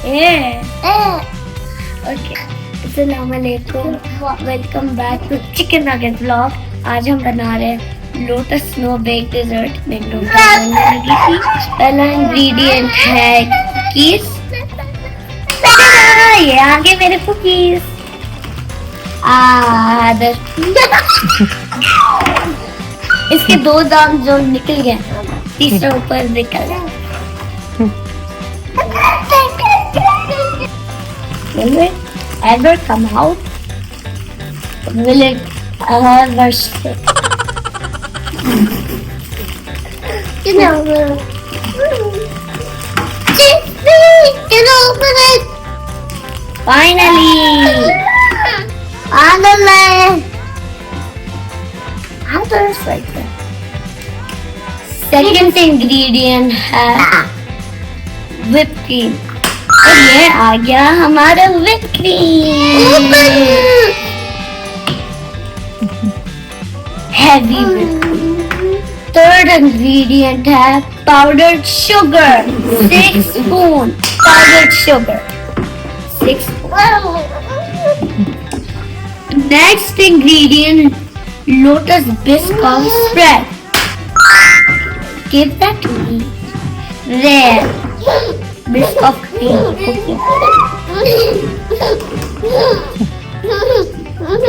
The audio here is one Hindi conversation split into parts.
ओके, अस्सलाम वालेकुम, welcome back to chicken nugget vlog. आज हम बना रहे हैं लोटस स्नो बेक डेजर्ट। मेरी लोटस बनने लगी थी। पहला इंग्रेडिएंट है कुकीज। ये आगे मेरे कुकीज। इसके दो दाम जो निकल गए, तीसरा ऊपर निकल गया। Will it ever come out? Will it ever stick? You know, can open it. Finally! On the land! How does it like that? Second ingredient है whipped cream. और ये आ गया हमारा whipped cream. Heavy whipped cream. Third ingredient है powdered sugar. 6 spoon powdered sugar. 6 spoon. Next ingredient, lotus biscuit spread. Give that to me. There. Biscuit cream.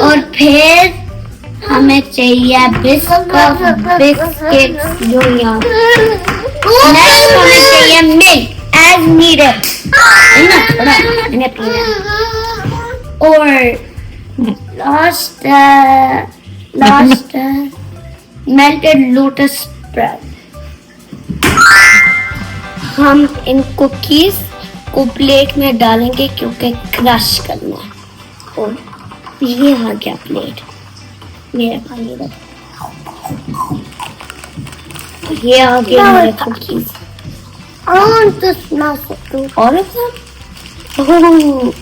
और फिर हमें चाहिए बिस्किट जो यहाँ। नेक्स्ट हमें चाहिए मिल्क एज नीडेड। थोड़ा मैंने पीना। और लास्ट मेल्टेड लोटस स्प्रेड। हम इन कुकीज को प्लेट में डालेंगे क्योंकि क्रश करना है। और ये आ गया प्लेट। मेरा पानी रख। ये आ गया मेरे cookies. All of them? Oh.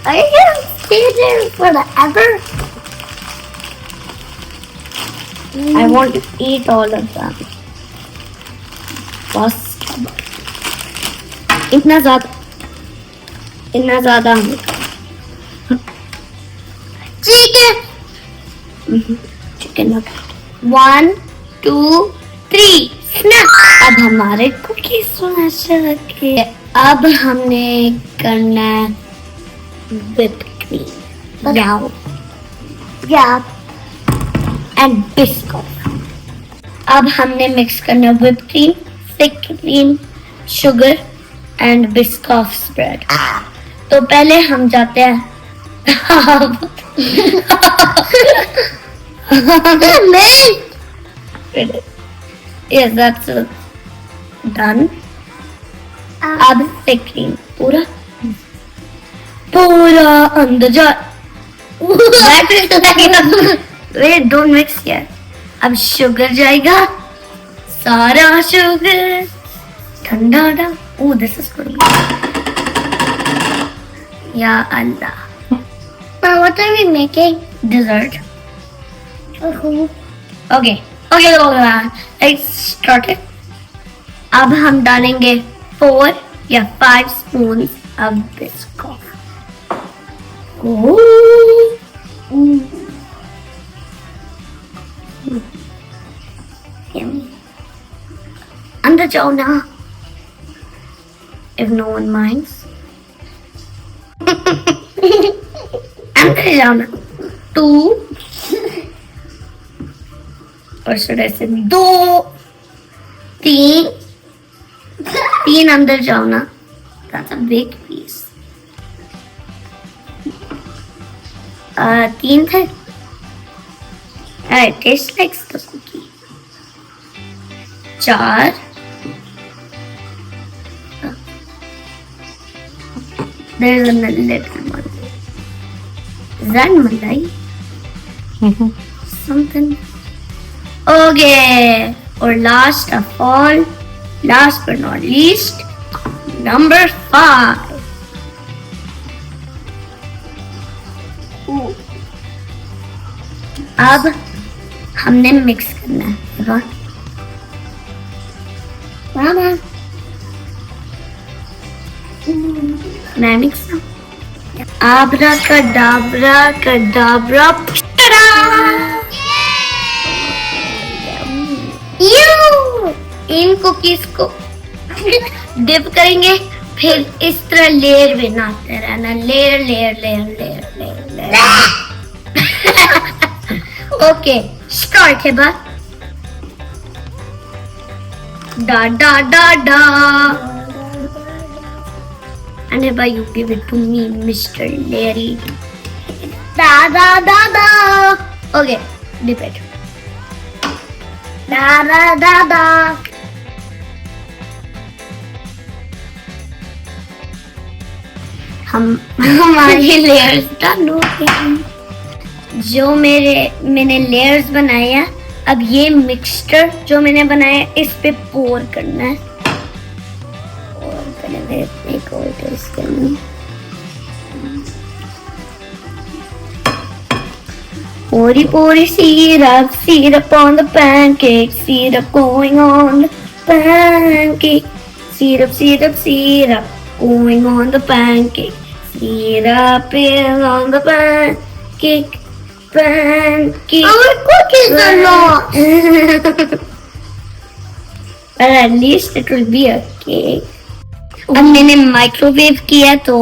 Are you gonna stay there forever? I want to eat all of them. बस इतना ज्यादा चिकन 1 2 3 स्नैप। अब हमारे कुकीज स्मैश रखे। अब हमने करना है whipped cream, and biscuit. अब हमने मिक्स करना है whipped cream, thick cream, sugar and biscuit spread. तो पहले हम जाते हैं। Yes, that's done. अब thick cream पूरा अंदर जा। Wait, don't mix yet. अब शुगर जाएगा, सारा शुगर ठंडा ठंडा। Oh, this is good. या अल्लाह। Now what are we making? Dessert. Okay. Let's start it. अब हम डालेंगे 4 या 5 spoons of biscuit. Yummy. अंदर जाओ ना, if no one minds. अंदर जाओ ना। 2 और should I say 2 3 अंदर जाओ ना। That's a big piece. 3 थे। Alright, taste like the cookie. 4 There's a little one. Is that malai? Something. Okay. Or last but not least, number 5. अब हमने मिक्स करना है। मामा मैं मिक्स आबरा कडाबरा कडाबरा इन कुकीज को डिप करेंगे, फिर इस तरह लेयर बनाते रहना, layer layer layer layer layer layer. Okay start है बात। Da da da da. And if you give it to me, Mr. Larry. Da da da da. Okay, dip it. Da da da da. हमारी लेयर्स डन हो गई। जो मैंने लेयर्स बनाए हैं, अब ये मिक्सचर जो मैंने बनाया इस पे पोर करना है। और पहले एक और टेस्ट करनी। Pori syrup on the pancake, syrup going on the pancake, syrup going on the pancake, syrup is on the pancake. Our cookies are not. But at least it will be a cake. अब मैंने माइक्रोवेव किया तो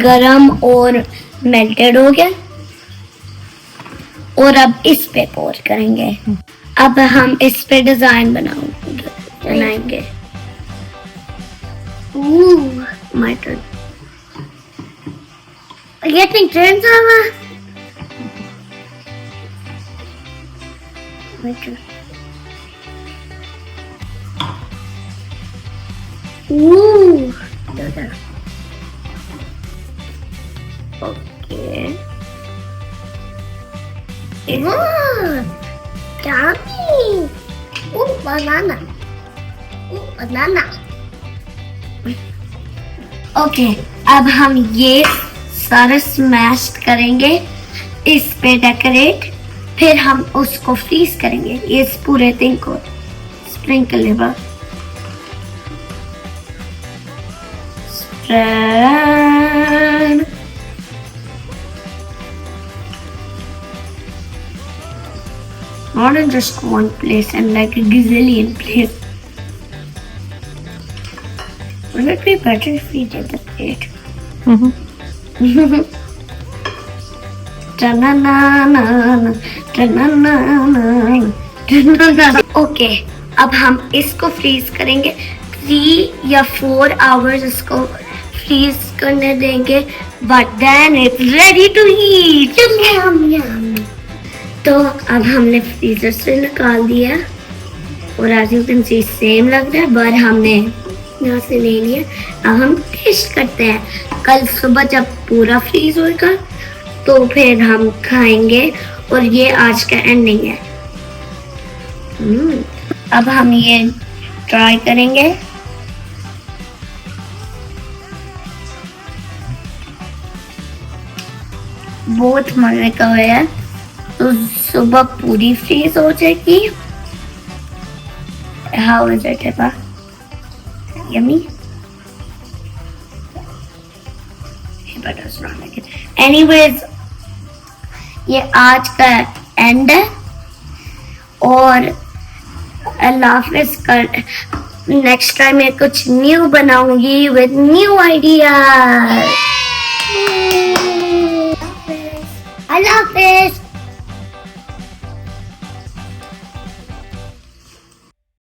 गरम और मेल्टेड हो गया। और अब इस पे पोर करेंगे। अब हम इस पे डिजाइन बनाएंगे। My turn. Getting turns over. My turn. Okay. Yummy. Banana. Banana. Okay, अब हम ये सारा स्मैश करेंगे, इस पे डेकोरेट, फिर हम उसको फ्रीज करेंगे। इस पूरे थिंग को स्प्रिंकल है spread. Not in just one place and like a gazillion places. Would it be better if we did the plate? Okay, अब हम इसको फ्रीज करेंगे 3 या 4 आवर्स इसको फ्रीज करने देंगे, but then it's ready to eat. तो अब हमने फ्रीजर से निकाल दिया और as you can see same लग रहा है, पर हमने यहाँ से ले लिया। अब हम टेस्ट करते हैं। कल सुबह जब पूरा फ्रीज होगा तो फिर हम खाएंगे, और ये आज का एंडिंग है। अब हम ये ट्राई करेंगे। बहुत मजे का है। तो सुबह पूरी फ्रीज हो जाएगी। How is it, Eva? Yummy? Eva does not like it. Anyways, ये आज का एंड है, और अल्लाह हाफिज़। कर नेक्स्ट टाइम मैं कुछ न्यू बनाऊंगी विद न्यू आइडियाज।